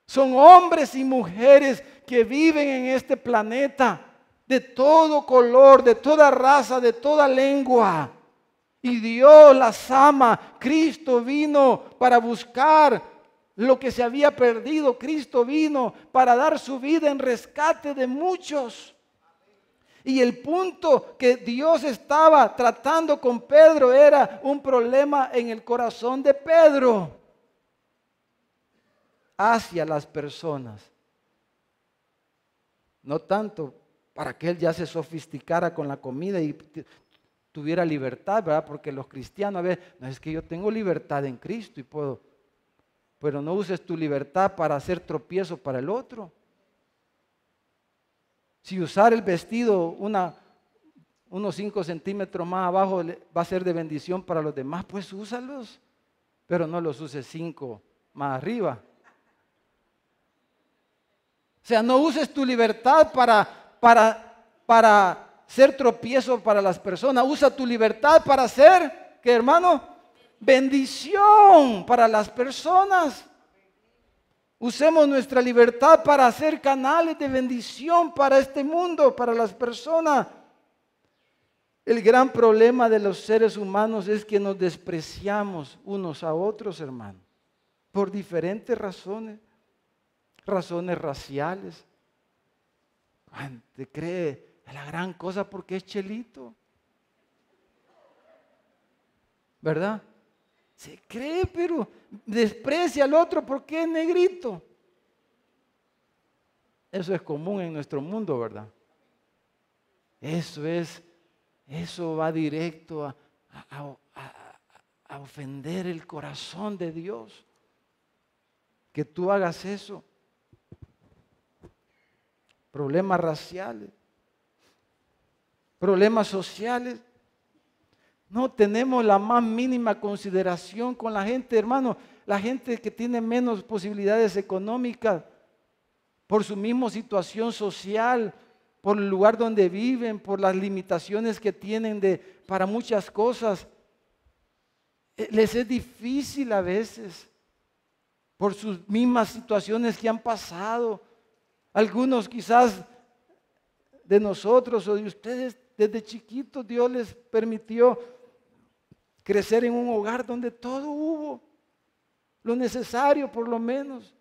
Son hombres y mujeres que viven en este planeta de todo color, de toda raza, de toda lengua. Y Dios las ama. Cristo vino para buscar lo que se había perdido. Cristo vino para dar su vida en rescate de muchos. Y el punto que Dios estaba tratando con Pedro era un problema en el corazón de Pedro hacia las personas. No tanto para que él ya se sofisticara con la comida y tuviera libertad, ¿verdad? Porque los cristianos, a ver, no es que yo tengo libertad en Cristo y puedo, pero no uses tu libertad para hacer tropiezo para el otro. Si usar el vestido unos 5 centímetros más abajo va a ser de bendición para los demás, pues úsalos, pero no los uses 5 más arriba. O sea, no uses tu libertad para ser tropiezo para las personas. Usa tu libertad para ser, ¿qué, hermano? Bendición para las personas. Usemos nuestra libertad para hacer canales de bendición para este mundo, para las personas. El gran problema de los seres humanos es que nos despreciamos unos a otros, hermano, por diferentes razones. Razones raciales. Te cree la gran cosa porque es chelito, ¿verdad? Se cree, pero desprecia al otro porque es negrito. Eso es común en nuestro mundo, ¿verdad? Eso va directo a ofender el corazón de Dios. Que tú hagas eso. Problemas raciales, problemas sociales. No tenemos la más mínima consideración con la gente, hermano. La gente que tiene menos posibilidades económicas por su misma situación social, por el lugar donde viven, por las limitaciones que tienen para muchas cosas. Les es difícil a veces por sus mismas situaciones que han pasado. Algunos quizás de nosotros o de ustedes desde chiquitos Dios les permitió crecer en un hogar donde todo hubo, lo necesario por lo menos.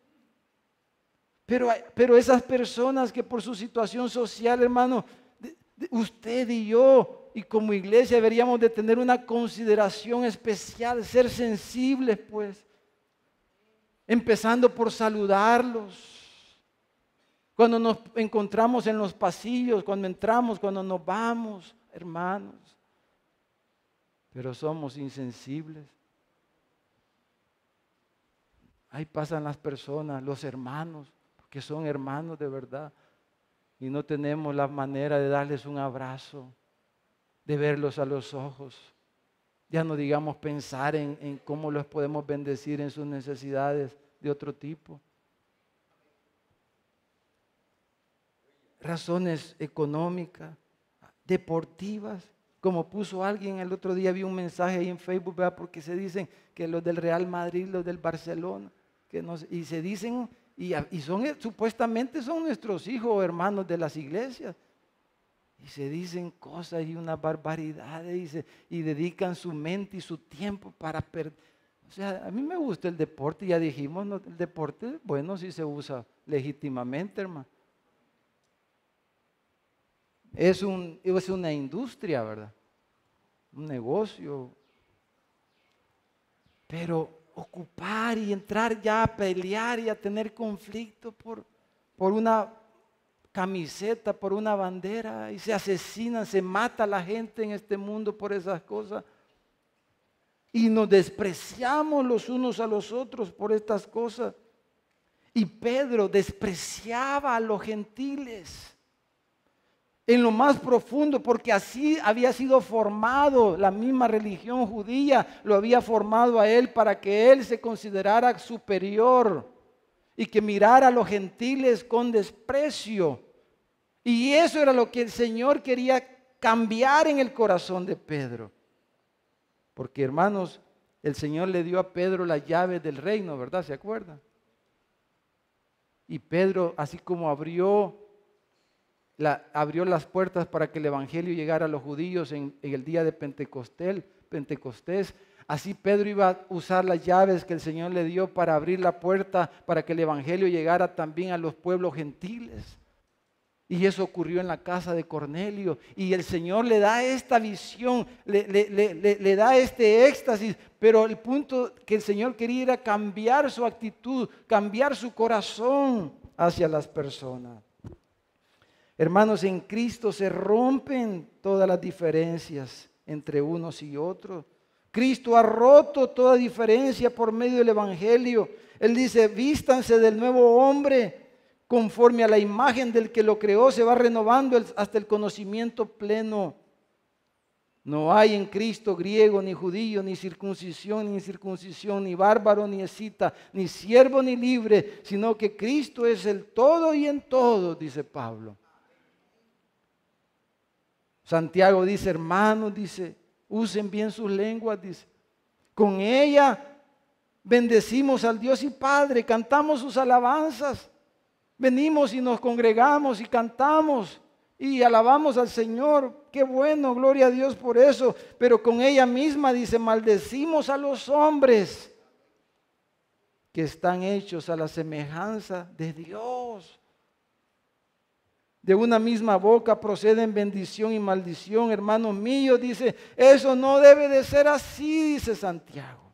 Pero esas personas que por su situación social, hermano, usted y yo, y como iglesia deberíamos de tener una consideración especial, ser sensibles pues, empezando por saludarlos. Cuando nos encontramos en los pasillos, cuando entramos, cuando nos vamos, hermanos. Pero somos insensibles. Ahí pasan las personas, los hermanos, que son hermanos de verdad. Y no tenemos la manera de darles un abrazo, de verlos a los ojos. Ya no digamos pensar en cómo los podemos bendecir en sus necesidades de otro tipo. Razones económicas, deportivas, como puso alguien el otro día, vi un mensaje ahí en Facebook, ¿verdad? Porque se dicen que los del Real Madrid, los del Barcelona, y se dicen, y supuestamente son nuestros hijos o hermanos de las iglesias, y se dicen cosas y unas barbaridades, y dedican su mente y su tiempo para perder. O sea, a mí me gusta el deporte, ya dijimos, ¿no? El deporte, bueno, si se usa legítimamente, hermano. Es una industria, ¿verdad? Un negocio. Pero ocupar y entrar ya a pelear y a tener conflicto por una camiseta, por una bandera, y se asesina, se mata a la gente en este mundo por esas cosas. Y nos despreciamos los unos a los otros por estas cosas. Y Pedro despreciaba a los gentiles en lo más profundo, porque así había sido formado, la misma religión judía lo había formado a él para que él se considerara superior y que mirara a los gentiles con desprecio. Y eso era lo que el Señor quería cambiar en el corazón de Pedro. Porque, hermanos, el Señor le dio a Pedro las llaves del reino, ¿verdad? ¿Se acuerdan? Y Pedro, así como abrió las puertas para que el evangelio llegara a los judíos en el día de Pentecostés, así Pedro iba a usar las llaves que el Señor le dio para abrir la puerta para que el evangelio llegara también a los pueblos gentiles. Y eso ocurrió en la casa de Cornelio. Y el Señor le da esta visión, le da este éxtasis. Pero el punto que el Señor quería era cambiar su actitud, cambiar su corazón hacia las personas. Hermanos, en Cristo se rompen todas las diferencias entre unos y otros. Cristo ha roto toda diferencia por medio del evangelio. Él dice, vístanse del nuevo hombre. Conforme a la imagen del que lo creó, se va renovando hasta el conocimiento pleno. No hay en Cristo griego, ni judío, ni circuncisión, ni incircuncisión, ni bárbaro, ni escita, ni siervo, ni libre, sino que Cristo es el todo y en todo, dice Pablo. Santiago dice, hermanos, dice, usen bien sus lenguas, dice. Con ella bendecimos al Dios y Padre, cantamos sus alabanzas. Venimos y nos congregamos y cantamos y alabamos al Señor. Qué bueno, gloria a Dios por eso. Pero con ella misma dice, maldecimos a los hombres que están hechos a la semejanza de Dios. De una misma boca proceden bendición y maldición, hermanos míos, dice, eso no debe de ser así, dice Santiago.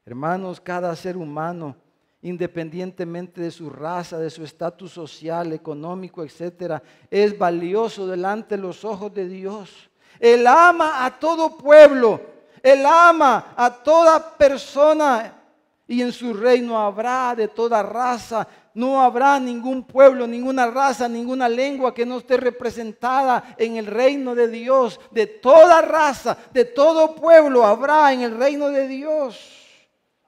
Hermanos, cada ser humano, independientemente de su raza, de su estatus social, económico, etcétera, es valioso delante de los ojos de Dios. Él ama a todo pueblo, Él ama a toda persona y en su reino habrá de toda raza. No habrá ningún pueblo, ninguna raza, ninguna lengua que no esté representada en el reino de Dios. De toda raza, de todo pueblo habrá en el reino de Dios.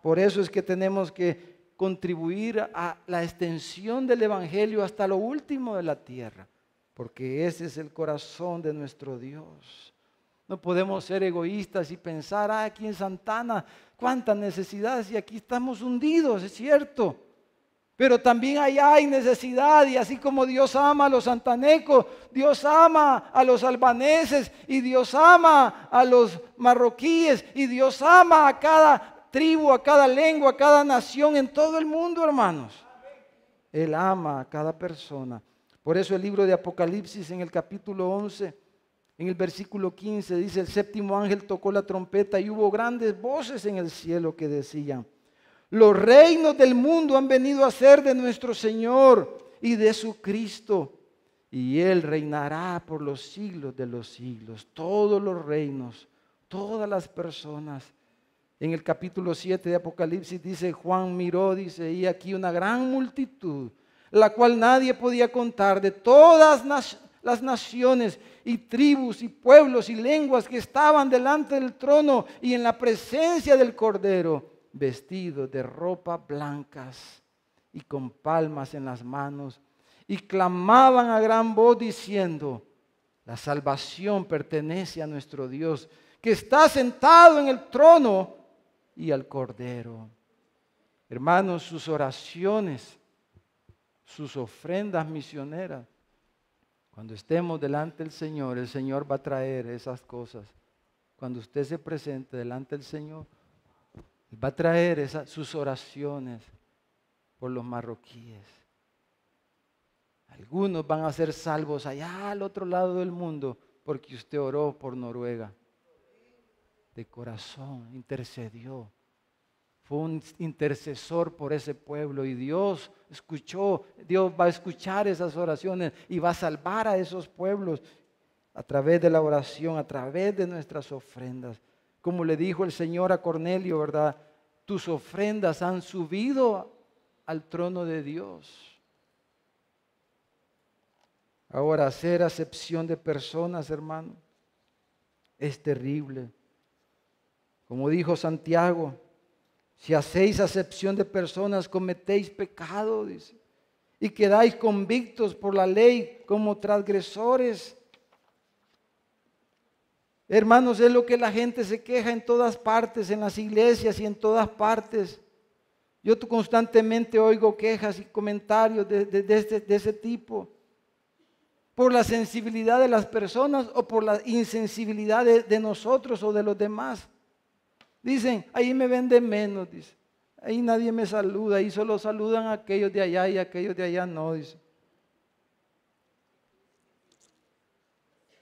Por eso es que tenemos que contribuir a la extensión del evangelio hasta lo último de la tierra, porque ese es el corazón de nuestro Dios. No podemos ser egoístas y pensar, aquí en Santana, cuántas necesidades y aquí estamos hundidos, es cierto. Pero también allá hay necesidad y así como Dios ama a los santanecos, Dios ama a los albaneses y Dios ama a los marroquíes y Dios ama a cada tribu, a cada lengua, a cada nación en todo el mundo, hermanos. Él ama a cada persona. Por eso el libro de Apocalipsis en el capítulo 11, en el versículo 15 dice: el séptimo ángel tocó la trompeta y hubo grandes voces en el cielo que decían: los reinos del mundo han venido a ser de nuestro Señor y de su Cristo, y Él reinará por los siglos de los siglos. Todos los reinos, todas las personas. En el capítulo 7 de Apocalipsis dice: Juan miró, dice, y aquí una gran multitud, la cual nadie podía contar, de todas las naciones y tribus y pueblos y lenguas que estaban delante del trono y en la presencia del Cordero, vestidos de ropas blancas y con palmas en las manos, y clamaban a gran voz diciendo: la salvación pertenece a nuestro Dios, que está sentado en el trono y al Cordero. Hermanos, sus oraciones, sus ofrendas misioneras, cuando estemos delante del Señor, el Señor va a traer esas cosas. Cuando usted se presente delante del Señor, Él va a traer sus oraciones por los marroquíes. Algunos van a ser salvos allá al otro lado del mundo porque usted oró por Noruega. De corazón, intercedió. Fue un intercesor por ese pueblo y Dios escuchó. Dios va a escuchar esas oraciones y va a salvar a esos pueblos a través de la oración, a través de nuestras ofrendas. Como le dijo el Señor a Cornelio, ¿verdad? Tus ofrendas han subido al trono de Dios. Ahora, hacer acepción de personas, hermano, es terrible. Como dijo Santiago, si hacéis acepción de personas, cometéis pecado, dice, y quedáis convictos por la ley como transgresores. Hermanos, es lo que la gente se queja en todas partes, en las iglesias y en todas partes. Yo constantemente oigo quejas y comentarios de ese tipo. Por la sensibilidad de las personas o por la insensibilidad de nosotros o de los demás. Dicen, ahí me venden menos, dice. Ahí nadie me saluda, ahí solo saludan a aquellos de allá y a aquellos de allá no, dice.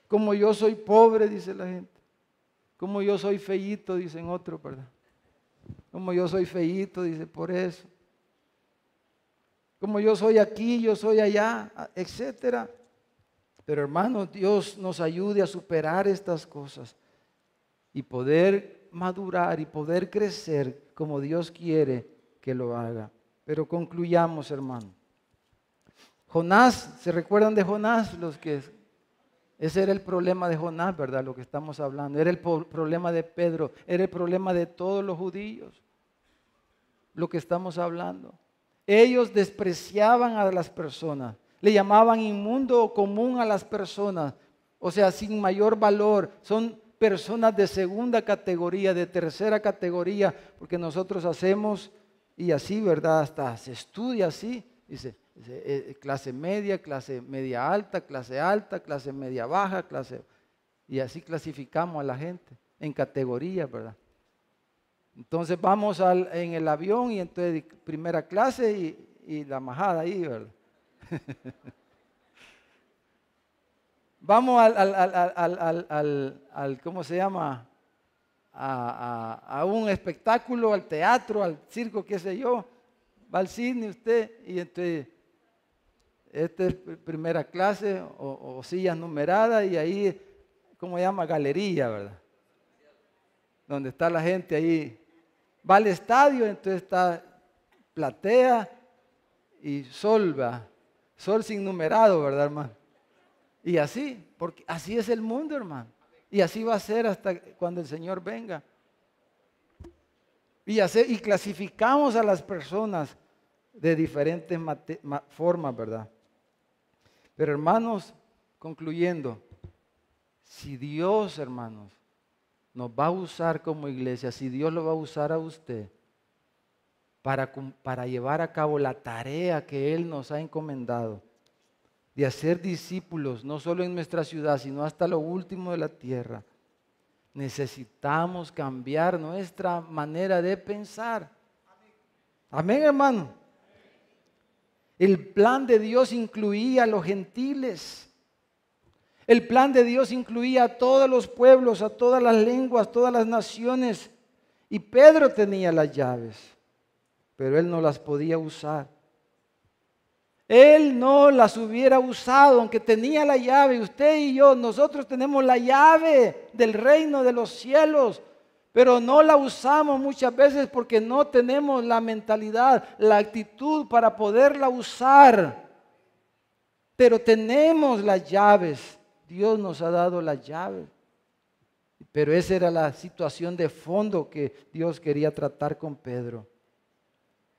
Como yo soy pobre, dice la gente. Como yo soy feíto, dicen otros, ¿verdad? Como yo soy feíto, dice, por eso. Como yo soy aquí, yo soy allá, etcétera. Pero hermanos, Dios nos ayude a superar estas cosas y poder madurar y poder crecer como Dios quiere que lo haga. Pero concluyamos, hermano. Jonás, ¿se recuerdan de Jonás? Ese era el problema de Jonás, ¿verdad? Lo que estamos hablando. Era el problema de Pedro, era el problema de todos los judíos. Lo que estamos hablando. Ellos despreciaban a las personas. Le llamaban inmundo o común a las personas, o sea, sin mayor valor. Son personas de segunda categoría, de tercera categoría, porque nosotros hacemos, y así, ¿verdad? Hasta se estudia así, dice, clase media alta, clase media baja, y así clasificamos a la gente en categorías, ¿verdad? Entonces vamos en el avión y entonces primera clase y la majada ahí, ¿verdad? Vamos ¿cómo se llama? A un espectáculo, al teatro, al circo, qué sé yo. Va al cine usted y entonces, esta es primera clase o sillas numeradas y ahí, ¿cómo se llama? Galería, ¿verdad? Donde está la gente ahí. Va al estadio, entonces está platea y sol, ¿verdad? Sol sin numerado, ¿verdad, hermano? Y así, porque así es el mundo, hermano. Y así va a ser hasta cuando el Señor venga. Y clasificamos a las personas de diferentes formas, ¿verdad? Pero hermanos, concluyendo, si Dios, hermanos, nos va a usar como iglesia, si Dios lo va a usar a usted para llevar a cabo la tarea que Él nos ha encomendado, de hacer discípulos, no solo en nuestra ciudad, sino hasta lo último de la tierra, necesitamos cambiar nuestra manera de pensar. Amén, hermano. El plan de Dios incluía a los gentiles. El plan de Dios incluía a todos los pueblos, a todas las lenguas, todas las naciones. Y Pedro tenía las llaves, pero él no las podía usar. Él no las hubiera usado, aunque tenía la llave. Usted y yo, nosotros tenemos la llave del reino de los cielos, pero no la usamos muchas veces porque no tenemos la mentalidad, la actitud para poderla usar. Pero tenemos las llaves. Dios nos ha dado las llaves. Pero esa era la situación de fondo que Dios quería tratar con Pedro.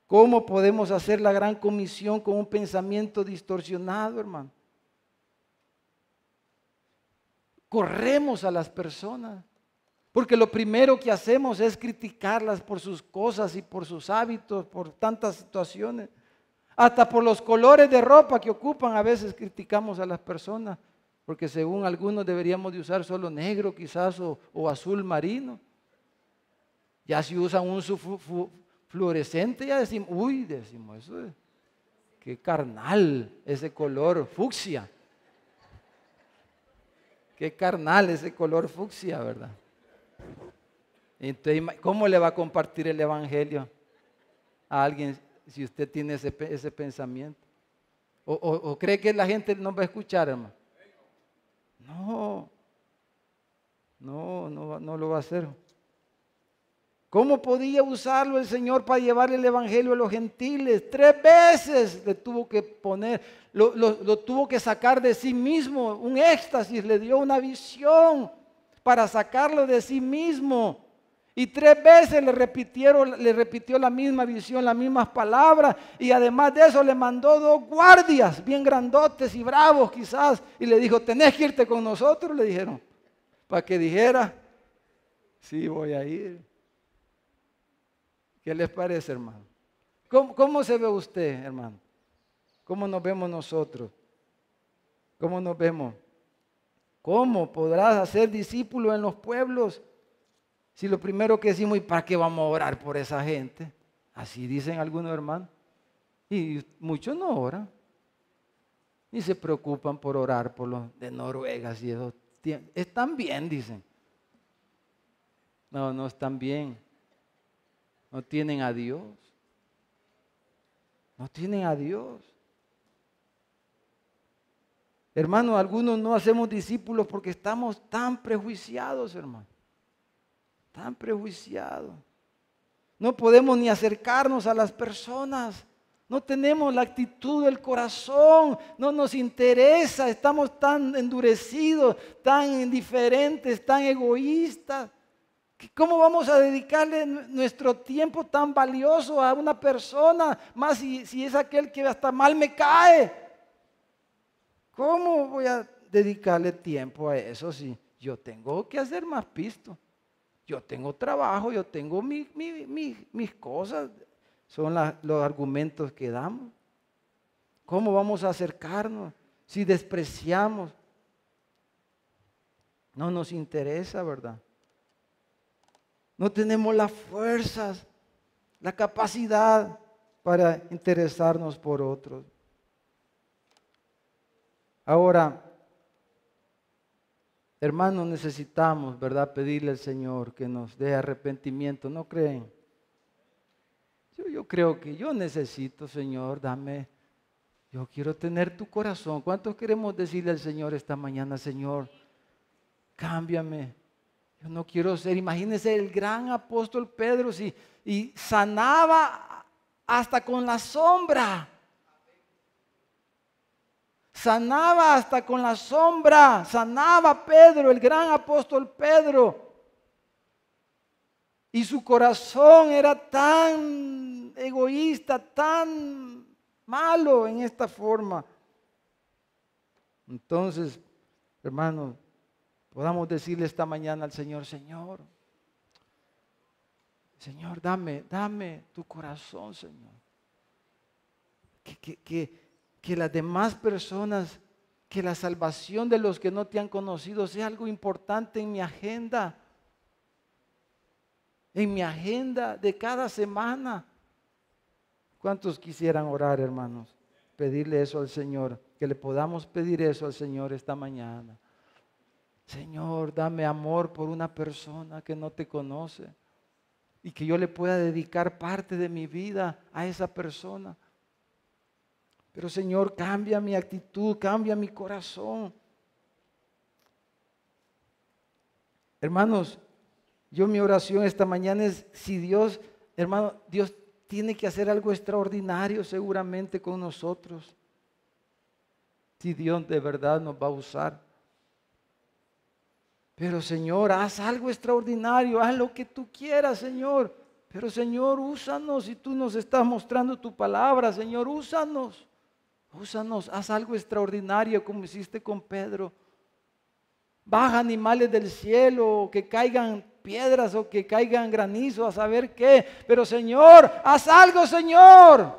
¿Cómo podemos hacer la gran comisión con un pensamiento distorsionado, hermano? Corremos a las personas, porque lo primero que hacemos es criticarlas por sus cosas y por sus hábitos, por tantas situaciones. Hasta por los colores de ropa que ocupan, a veces criticamos a las personas, porque según algunos deberíamos de usar solo negro quizás o azul marino. Ya si usan un fluorescente, ya decimos, uy, decimos, eso es, qué carnal ese color fucsia. Qué carnal ese color fucsia, ¿verdad? Entonces, ¿cómo le va a compartir el evangelio a alguien si usted tiene ese pensamiento? ¿O cree que la gente no va a escuchar, hermano? No lo va a hacer. ¿Cómo podía usarlo el Señor para llevar el evangelio a los gentiles? 3 veces le tuvo que poner, lo tuvo que sacar de sí mismo, un éxtasis, le dio una visión para sacarlo de sí mismo. Y 3 veces le repitió la misma visión, las mismas palabras. Y además de eso le mandó 2 guardias, bien grandotes y bravos quizás. Y le dijo, tenés que irte con nosotros, le dijeron. Para que dijera, sí, voy a ir. ¿Qué les parece, hermano? ¿Cómo se ve usted, hermano? ¿Cómo nos vemos nosotros? ¿Cómo nos vemos? ¿Cómo podrás hacer discípulos en los pueblos? Si lo primero que decimos, ¿y para qué vamos a orar por esa gente? Así dicen algunos hermanos. Y muchos no oran. Y se preocupan por orar por los de Noruega. Y eso. Están bien, dicen. No están bien. No tienen a Dios. No tienen a Dios. Hermano, algunos no hacemos discípulos porque estamos tan prejuiciados, hermano. Tan prejuiciados. No podemos ni acercarnos a las personas. No tenemos la actitud del corazón. No nos interesa. Estamos tan endurecidos, tan indiferentes, tan egoístas. ¿Cómo vamos a dedicarle nuestro tiempo tan valioso a una persona? Más si es aquel que hasta mal me cae. ¿Cómo voy a dedicarle tiempo a eso si yo tengo que hacer más pisto? Yo tengo trabajo, yo tengo mis cosas. Son los argumentos que damos. ¿Cómo vamos a acercarnos si despreciamos? No nos interesa, ¿verdad? No tenemos las fuerzas, la capacidad para interesarnos por otros. Ahora, hermanos, necesitamos, ¿verdad?, pedirle al Señor que nos dé arrepentimiento, ¿no creen? Yo creo que yo necesito, Señor, yo quiero tener tu corazón. ¿Cuántos queremos decirle al Señor esta mañana, Señor, cámbiame? Yo no quiero ser, imagínense el gran apóstol Pedro, y sanaba hasta con la sombra. Sanaba hasta con la sombra, sanaba Pedro, el gran apóstol Pedro. Y su corazón era tan egoísta, tan malo en esta forma. Entonces, hermanos, podamos decirle esta mañana al Señor, Señor, dame tu corazón, Señor. Que las demás personas, que la salvación de los que no te han conocido sea algo importante en mi agenda. En mi agenda de cada semana. ¿Cuántos quisieran orar, hermanos? pedirle eso al Señor, que le podamos pedir eso al Señor esta mañana. Señor, dame amor por una persona que no te conoce y que yo le pueda dedicar parte de mi vida a esa persona. Pero Señor, cambia mi actitud, cambia mi corazón. Hermanos, mi oración esta mañana es, si Dios, hermano, Dios tiene que hacer algo extraordinario seguramente con nosotros. Si Dios de verdad nos va a usar. Pero Señor, haz algo extraordinario, haz lo que tú quieras, Señor. Pero Señor, úsanos, si tú nos estás mostrando tu palabra, Señor, úsanos. Úsanos, haz algo extraordinario como hiciste con Pedro. Baja animales del cielo, o que caigan piedras o que caigan granizo, a saber qué. Pero Señor, haz algo, Señor.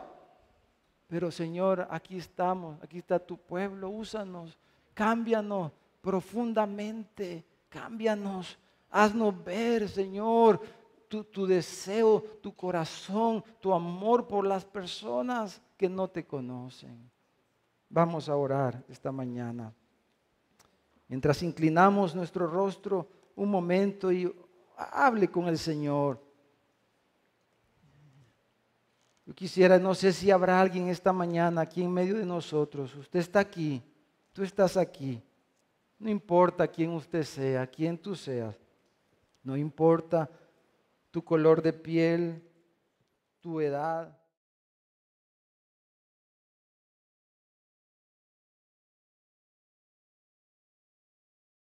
Pero Señor, aquí estamos, aquí está tu pueblo, úsanos, cámbianos profundamente, cámbianos, haznos ver, Señor, tu deseo, tu corazón, tu amor por las personas que no te conocen. Vamos a orar esta mañana. Mientras inclinamos nuestro rostro un momento y hable con el Señor. Yo quisiera, no sé si habrá alguien esta mañana aquí en medio de nosotros. Usted está aquí, tú estás aquí. No importa quién usted sea, quién tú seas. No importa tu color de piel, tu edad.